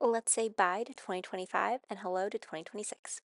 Let's say bye to 2025 and hello to 2026.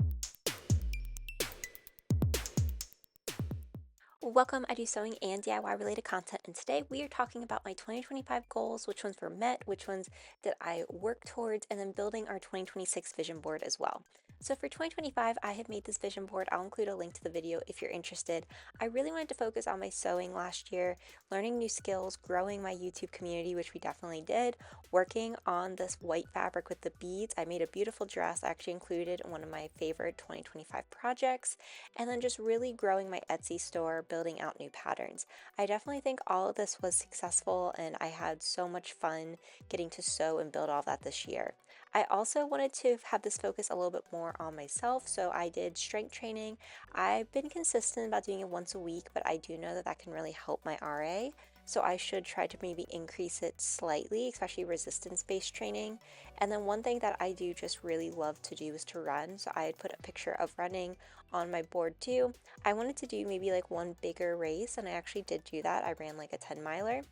Welcome, I do sewing and DIY related content, and today we are talking about my 2025 goals, which ones were met, which ones did I work towards, and then building our 2026 vision board as well. So for 2025, I have made this vision board. I'll include a link to the video if you're interested. I really wanted to focus on my sewing last year, learning new skills, growing my YouTube community, which we definitely did, working on this white fabric with the beads. I made a beautiful dress. I actually included in one of my favorite 2025 projects, and then just really growing my Etsy store, building out new patterns. I definitely think all of this was successful, and I had so much fun getting to sew and build all of that this year. I also wanted to have this focus a little bit more on myself, so I did strength training. I've been consistent about doing it once a week, but I do know that that can really help my RA. So I should try to maybe increase it slightly, especially resistance-based training. And then one thing that I do just really love to do is to run. So I had put a picture of running on my board too. I wanted to do maybe like one bigger race, and I actually did do that. I ran like a 10 miler.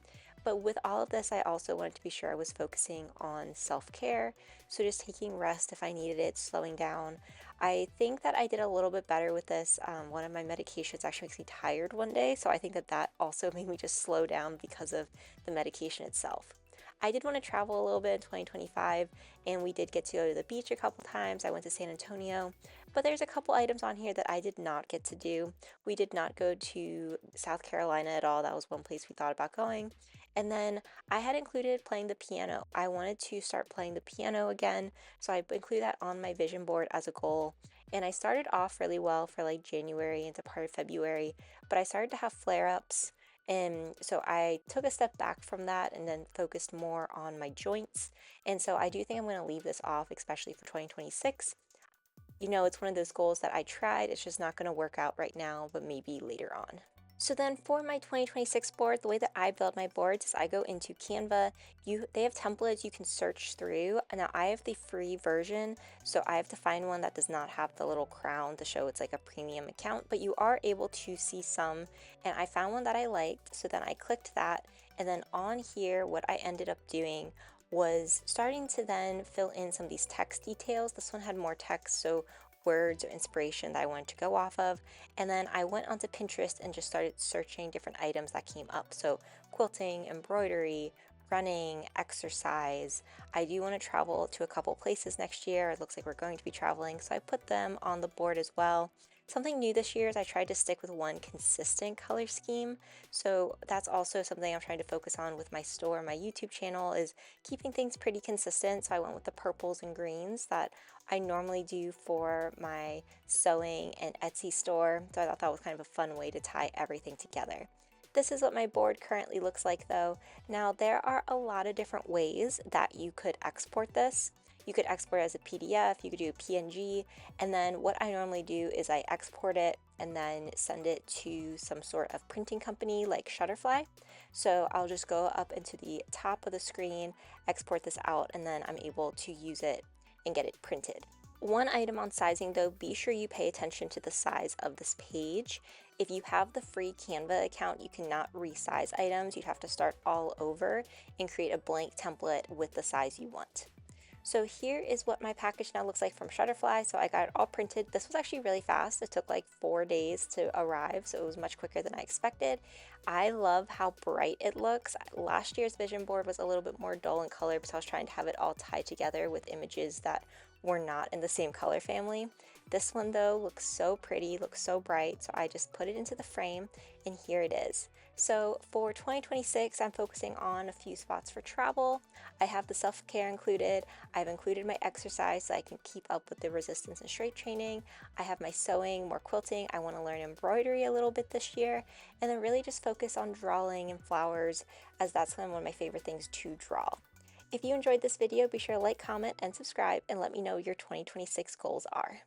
But with all of this, I also wanted to be sure I was focusing on self-care. So just taking rest if I needed it, slowing down. I think that I did a little bit better with this. One of my medications actually makes me tired one day. So I think that that also made me just slow down because of the medication itself. I did want to travel a little bit in 2025, and we did get to go to the beach a couple times. I went to San Antonio, but there's a couple items on here that I did not get to do. We did not go to South Carolina at all. That was one place we thought about going. And then I had included playing the piano. I wanted to start playing the piano again, so I included that on my vision board as a goal. And I started off really well for like January into part of February, but I started to have flare ups. And so I took a step back from that and then focused more on my joints. And so I do think I'm going to leave this off, especially for 2026. You know, it's one of those goals that I tried, it's just not going to work out right now, but maybe later on. So then for my 2026 board, the way that I build my boards is I go into Canva. They have templates you can search through. Now I have the free version, so I have to find one that does not have the little crown to show it's like a premium account, but you are able to see some, and I found one that I liked, so then I clicked that, and then on here what I ended up doing was starting to then fill in some of these text details. This one had more text, so words or inspiration that I wanted to go off of. And then I went onto Pinterest and just started searching different items that came up. So quilting, embroidery, running, exercise. I do want to travel to a couple places next year. It looks like we're going to be traveling, so I put them on the board as well. Something new this year is I tried to stick with one consistent color scheme. So that's also something I'm trying to focus on with my store, my YouTube channel, is keeping things pretty consistent. So I went with the purples and greens that I normally do for my sewing and Etsy store. So I thought that was kind of a fun way to tie everything together. This is what my board currently looks like though. Now there are a lot of different ways that you could export this. You could export it as a PDF, you could do a PNG, and then what I normally do is I export it and then send it to some sort of printing company like Shutterfly. So I'll just go up into the top of the screen, export this out, and then I'm able to use it and get it printed. One item on sizing though, be sure you pay attention to the size of this page. If you have the free Canva account, you cannot resize items. You'd have to start all over and create a blank template with the size you want. So here is what my package now looks like from Shutterfly. So I got it all printed. This was actually really fast. It took like 4 days to arrive, so it was much quicker than I expected. I love how bright it looks. Last year's vision board was a little bit more dull in color because I was trying to have it all tied together with images that were not in the same color family. This one though looks so pretty, looks so bright, so I just put it into the frame and here it is. So for 2026, I'm focusing on a few spots for travel. I have the self-care included. I've included my exercise so I can keep up with the resistance and strength training. I have my sewing, more quilting. I want to learn embroidery a little bit this year, and then really just focus on drawing and flowers, as that's kind of one of my favorite things to draw. If you enjoyed this video, be sure to like, comment, and subscribe, and let me know your 2026 goals are.